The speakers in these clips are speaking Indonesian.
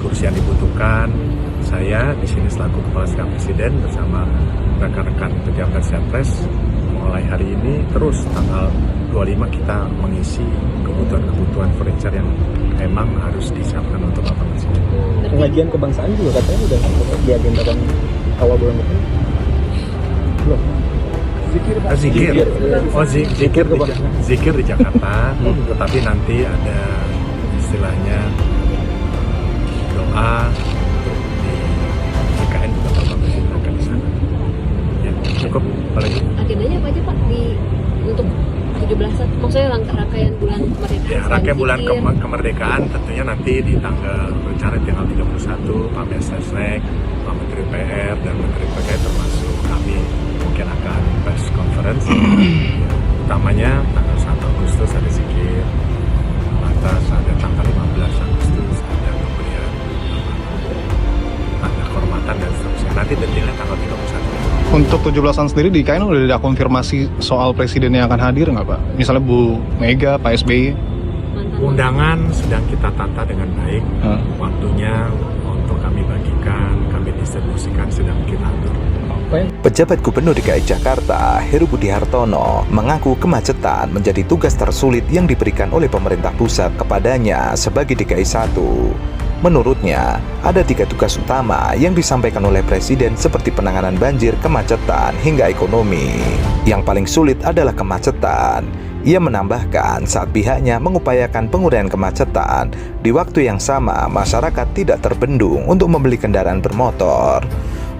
kursi yang dibutuhkan. Saya di sini selaku Kepala Staf Presiden bersama rekan-rekan pejabat Setpres mulai hari ini terus tanggal 25 kita mengisi kebutuhan furniture yang memang harus disiapkan untuk Bapak Presiden. Pengajian kebangsaan juga katanya udah diagendakan awal bulan depan. Belum. Zikir di Jakarta, tetapi nanti ada istilahnya doa untuk di IKN juga Bapak Presiden akan di sana. Ya, cukup. Apalagi agendanya apa aja Pak untuk 17 maksudnya rangkaian bulan kemerdekaan? Ya, rangkaian bulan kemerdekaan tentunya nanti di tanggal 31 Pak Mensesnek, Pak Menteri PR dan Menteri PKN termasuk kami mungkin akan press conference. Ya, utamanya tanggal 1 Agustus ada zikir, lantas ada tanggal 15 Agustus ada pemberian tanda kehormatan dan seterusnya. Nanti detailnya tanggal 31. Untuk 17-an sendiri di IKN udah ada konfirmasi soal presiden yang akan hadir nggak Pak? Misalnya Bu Mega, Pak SBY? Undangan sedang kita tata dengan baik. Waktunya untuk kami bagikan, kami distribusikan sedang kita atur. Pejabat Gubernur DKI Jakarta, Heru Budi Hartono, mengaku kemacetan menjadi tugas tersulit yang diberikan oleh pemerintah pusat kepadanya sebagai DKI 1. Menurutnya, ada 3 tugas utama yang disampaikan oleh Presiden seperti penanganan banjir, kemacetan, hingga ekonomi. Yang paling sulit adalah kemacetan. Ia menambahkan saat pihaknya mengupayakan penguraian kemacetan, di waktu yang sama masyarakat tidak terbendung untuk membeli kendaraan bermotor.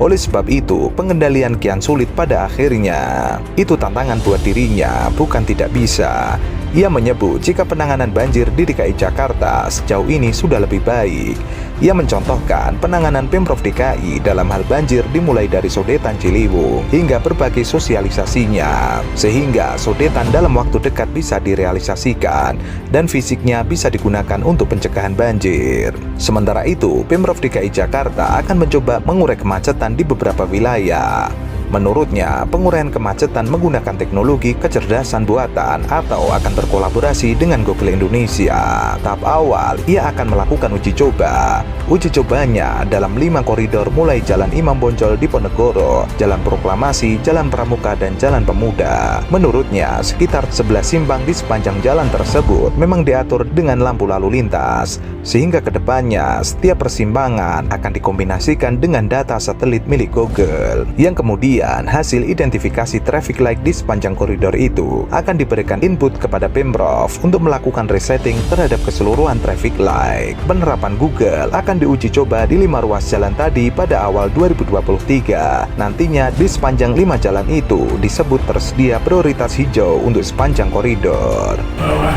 Oleh sebab itu, pengendalian kian sulit pada akhirnya. Itu tantangan buat dirinya, bukan tidak bisa. Ia menyebut jika penanganan banjir di DKI Jakarta sejauh ini sudah lebih baik. Ia mencontohkan penanganan Pemprov DKI dalam hal banjir dimulai dari sodetan Ciliwung hingga berbagai sosialisasinya, sehingga sodetan dalam waktu dekat bisa direalisasikan dan fisiknya bisa digunakan untuk pencegahan banjir. Sementara itu, Pemprov DKI Jakarta akan mencoba mengurai kemacetan di beberapa wilayah. Menurutnya, penguraian kemacetan menggunakan teknologi kecerdasan buatan atau akan berkolaborasi dengan Google Indonesia. Tahap awal, ia akan melakukan uji coba. Uji cobanya dalam 5 koridor mulai Jalan Imam Bonjol Diponegoro, Jalan Proklamasi, Jalan Pramuka, dan Jalan Pemuda. Menurutnya, sekitar 11 simpang di sepanjang jalan tersebut memang diatur dengan lampu lalu lintas, sehingga kedepannya setiap persimpangan akan dikombinasikan dengan data satelit milik Google, yang kemudian hasil identifikasi traffic light di sepanjang koridor itu akan diberikan input kepada Pemprov untuk melakukan resetting terhadap keseluruhan traffic light. Penerapan Google akan diuji coba di 5 ruas jalan tadi pada awal 2023. Nantinya di sepanjang 5 jalan itu disebut tersedia prioritas hijau untuk sepanjang koridor. Bahwa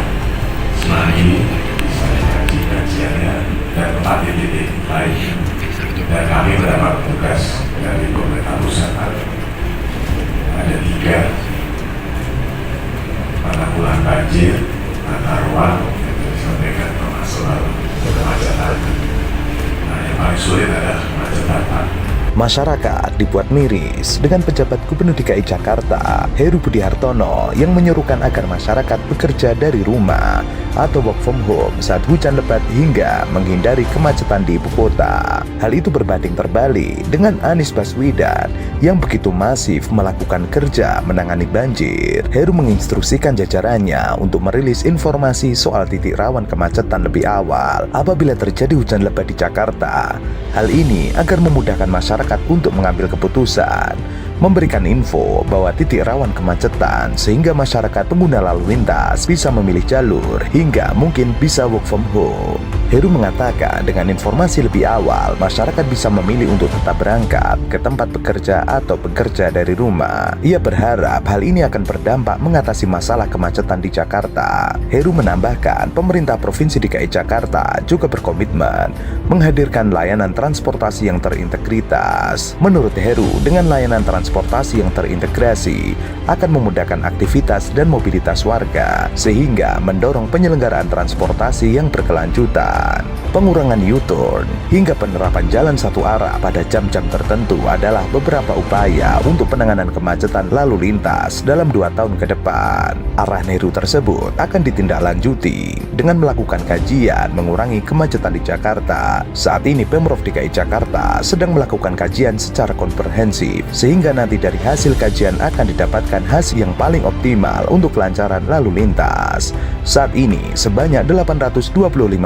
selama ini saya kajiannya dan tempat titik lain, dan kami mendapat tugas dari pemerintah pusat ada 3 penanggulangan banjir, tata ruang yang disampaikan termasuk kemacetan. Nah, yang paling sulit adalah kemacetan. Masyarakat dibuat miris dengan pejabat Gubernur DKI Jakarta, Heru Budi Hartono, yang menyerukan agar masyarakat bekerja dari rumah atau work from home saat hujan lebat hingga menghindari kemacetan di ibu kota. Hal itu berbanding terbalik dengan Anies Baswedan yang begitu masif melakukan kerja menangani banjir. Heru menginstruksikan jajarannya untuk merilis informasi soal titik rawan kemacetan lebih awal apabila terjadi hujan lebat di Jakarta. Hal ini agar memudahkan masyarakat untuk mengambil keputusan, memberikan info bahwa titik rawan kemacetan sehingga masyarakat pengguna lalu lintas bisa memilih jalur hingga mungkin bisa work from home. Heru mengatakan dengan informasi lebih awal, masyarakat bisa memilih untuk tetap berangkat ke tempat bekerja atau bekerja dari rumah. Ia berharap hal ini akan berdampak mengatasi masalah kemacetan di Jakarta. Heru menambahkan, pemerintah Provinsi DKI Jakarta juga berkomitmen menghadirkan layanan transportasi yang terintegritas. Menurut Heru, dengan layanan transportasi yang terintegrasi akan memudahkan aktivitas dan mobilitas warga, sehingga mendorong penyelenggaraan transportasi yang berkelanjutan. jalan, pengurangan U-turn, hingga penerapan jalan satu arah pada jam-jam tertentu adalah beberapa upaya untuk penanganan kemacetan lalu lintas dalam 2 tahun ke depan. Arah Nehru tersebut akan ditindaklanjuti dengan melakukan kajian mengurangi kemacetan di Jakarta. Saat ini Pemprov DKI Jakarta sedang melakukan kajian secara komprehensif, sehingga nanti dari hasil kajian akan didapatkan hasil yang paling optimal untuk kelancaran lalu lintas. Saat ini sebanyak 825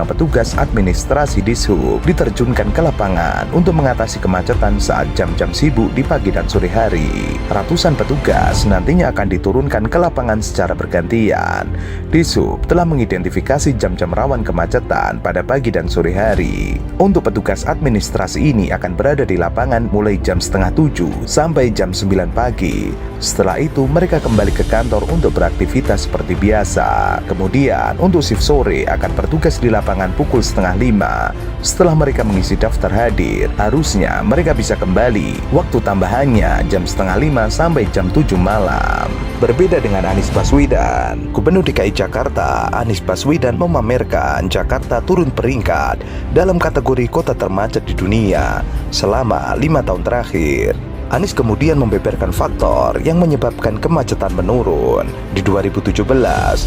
petugas administrasi Dishub diterjunkan ke lapangan untuk mengatasi kemacetan saat jam-jam sibuk di pagi dan sore hari. Ratusan petugas nantinya akan diturunkan ke lapangan secara bergantian. Dishub telah mengidentifikasi jam-jam rawan kemacetan pada pagi dan sore hari. Untuk petugas administrasi ini akan berada di lapangan mulai jam 6:30 sampai jam 9 pagi. Setelah itu mereka kembali ke kantor untuk beraktivitas seperti biasa. Kemudian untuk shift sore akan bertugas di lapangan pukul 4:30. Setelah mereka mengisi daftar hadir, harusnya mereka bisa kembali. Waktu tambahannya jam 4:30 sampai jam 7 malam. Berbeda dengan Anies Baswedan, Gubernur DKI Jakarta Anies Baswedan memamerkan Jakarta turun peringkat dalam kategori kota termacet di dunia selama 5 tahun terakhir. Anies kemudian membeberkan faktor yang menyebabkan kemacetan menurun. Di 2017,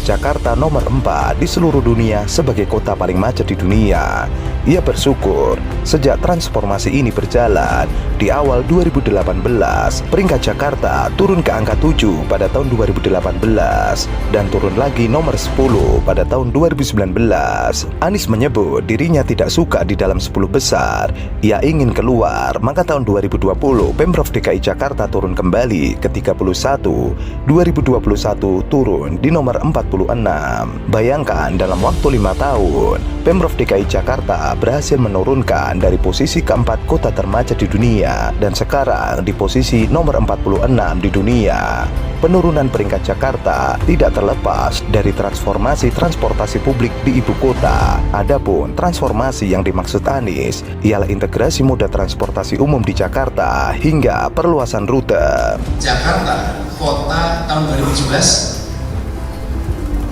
Jakarta nomor 4 di seluruh dunia sebagai kota paling macet di dunia. Ia bersyukur sejak transformasi ini berjalan, di awal 2018, peringkat Jakarta turun ke angka 7 pada tahun 2018 dan turun lagi nomor 10 pada tahun 2019. Anies menyebut dirinya tidak suka di dalam 10 besar. Ia ingin keluar, maka tahun 2020 Pemprov DKI Jakarta turun kembali ke 31, 2021 turun di nomor 46. Bayangkan dalam waktu 5 tahun, Pemprov DKI Jakarta berhasil menurunkan dari posisi keempat kota termacet di dunia dan sekarang di posisi nomor 46 di dunia. Penurunan peringkat Jakarta tidak terlepas dari transformasi transportasi publik di ibu kota. Adapun transformasi yang dimaksud Anies ialah integrasi moda transportasi umum di Jakarta hingga perluasan rute. Jakarta, kota tahun 2017,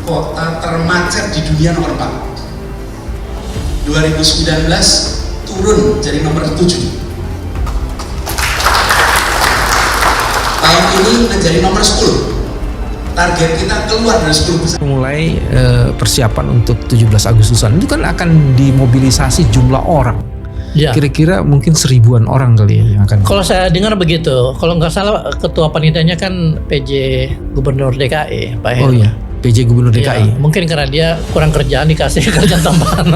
kota termacet di dunia nomor 4. 2019 turun jadi nomor 7. Tahun ini menjadi nomor 10. Target kita keluar dari 10 besar. Mulai persiapan untuk 17 Agustusan itu kan akan dimobilisasi jumlah orang. Ya. Kira-kira mungkin 1000-an orang kali ya yang akan. Kalau saya dengar begitu, kalau nggak salah ketua panitianya kan PJ Gubernur DKI, Pak Heru. Oh iya, PJ Gubernur DKI. Ya, mungkin karena dia kurang kerjaan dikasih kerjaan tambahan.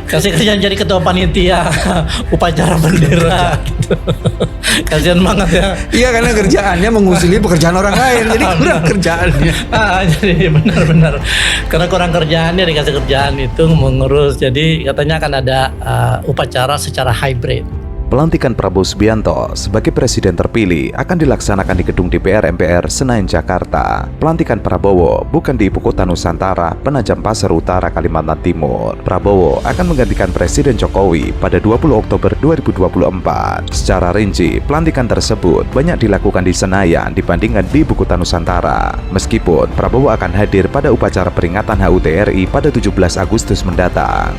Kasih kerjaan jadi ketua panitia upacara bendera gitu. Kasian banget ya. Iya, karena kerjaannya mengusili pekerjaan orang lain, jadi kurang kerjaannya. Jadi benar-benar karena kurang kerjaannya dikasih kerjaan itu mengurus. Jadi katanya akan ada upacara secara hybrid. Pelantikan Prabowo Subianto sebagai presiden terpilih akan dilaksanakan di gedung DPR MPR Senayan, Jakarta. Pelantikan Prabowo bukan di ibu kota Nusantara, Penajam Pasir Utara, Kalimantan Timur. Prabowo akan menggantikan Presiden Jokowi pada 20 Oktober 2024. Secara rinci, pelantikan tersebut banyak dilakukan di Senayan dibandingkan di ibu kota Nusantara. Meskipun Prabowo akan hadir pada upacara peringatan HUT RI pada 17 Agustus mendatang.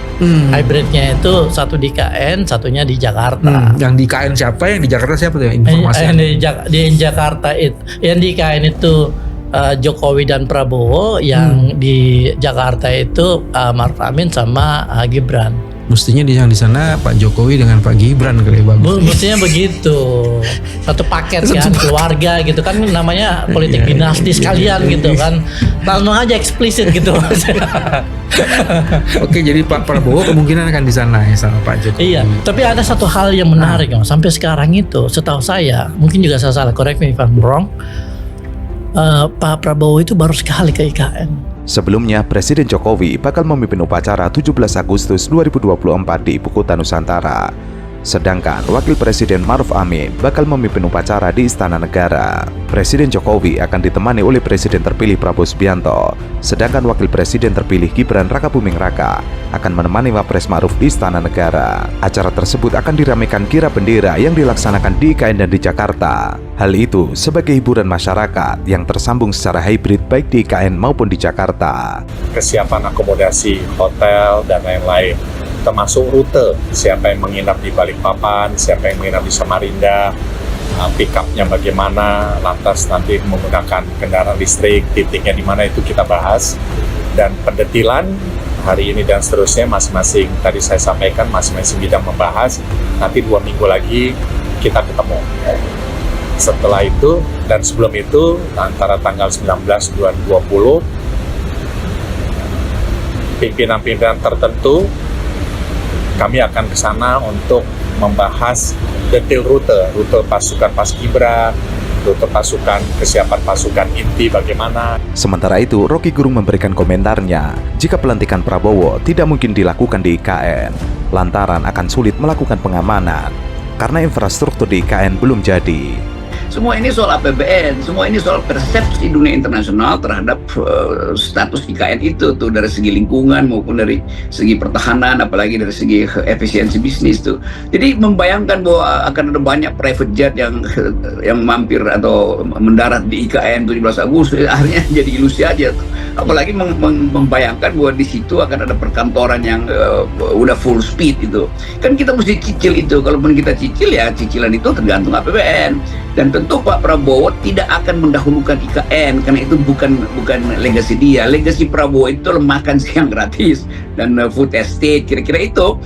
Hybridnya itu satu di KN, satunya di Jakarta. Yang di KN siapa, yang di Jakarta siapa tuh informasi? Di Jakarta itu, yang di KN itu Jokowi dan Prabowo, yang di Jakarta itu Maruf Amin sama Gibran. Mestinya yang di sana Pak Jokowi dengan Pak Gibran kali bagus. Mestinya begitu, satu paket kan, keluarga gitu kan, namanya politik dinasti sekalian gitu kan, langsung aja eksplisit gitu. Oke, jadi Pak Prabowo kemungkinan akan di sana ya sama Pak Jokowi. Iya, tapi ada satu hal yang menarik sampai sekarang itu, setahu saya, mungkin juga saya salah, correct me if I'm wrong, Pak Prabowo itu baru sekali ke IKN. Sebelumnya, Presiden Jokowi bakal memimpin upacara 17 Agustus 2024 di Ibu Kota Nusantara. Sedangkan Wakil Presiden Maruf Amin bakal memimpin upacara di Istana Negara. Presiden Jokowi akan ditemani oleh Presiden terpilih Prabowo Subianto, sedangkan Wakil Presiden terpilih Gibran Rakabuming Raka akan menemani Wapres Ma'ruf di Istana Negara. Acara tersebut akan diramaikan kirap bendera yang dilaksanakan di IKN dan di Jakarta. Hal itu sebagai hiburan masyarakat yang tersambung secara hibrid baik di IKN maupun di Jakarta. Kesiapan akomodasi, hotel, dan lain-lain. Termasuk rute, siapa yang menginap di Balikpapan, siapa yang menginap di Samarinda, pick up-nya bagaimana, lantas nanti menggunakan kendaraan listrik, titiknya di mana itu kita bahas. Dan pendetilan hari ini dan seterusnya masing-masing, tadi saya sampaikan masing-masing bidang membahas, nanti 2 minggu lagi kita ketemu. Setelah itu dan sebelum itu antara tanggal 19 dan 20 pimpinan-pimpinan tertentu kami akan ke sana untuk membahas detail rute pasukan Paskibra, rute pasukan, kesiapan pasukan inti bagaimana. Sementara itu, Rocky Gerung memberikan komentarnya jika pelantikan Prabowo tidak mungkin dilakukan di IKN, lantaran akan sulit melakukan pengamanan karena infrastruktur di IKN belum jadi. Semua ini soal APBN, semua ini soal persepsi dunia internasional terhadap status IKN itu tuh, dari segi lingkungan maupun dari segi pertahanan, apalagi dari segi efisiensi bisnis tuh. Jadi membayangkan bahwa akan ada banyak private jet yang mampir atau mendarat di IKN 17 Agustus akhirnya jadi ilusi aja tuh. Apalagi membayangkan bahwa di situ akan ada perkantoran yang udah full speed itu. Kan kita mesti cicil itu, kalaupun kita cicil ya cicilan itu tergantung APBN. Dan tentu Pak Prabowo tidak akan mendahulukan IKN karena itu bukan legasi dia. Legasi Prabowo itu makan siang gratis dan food estate, kira-kira itu.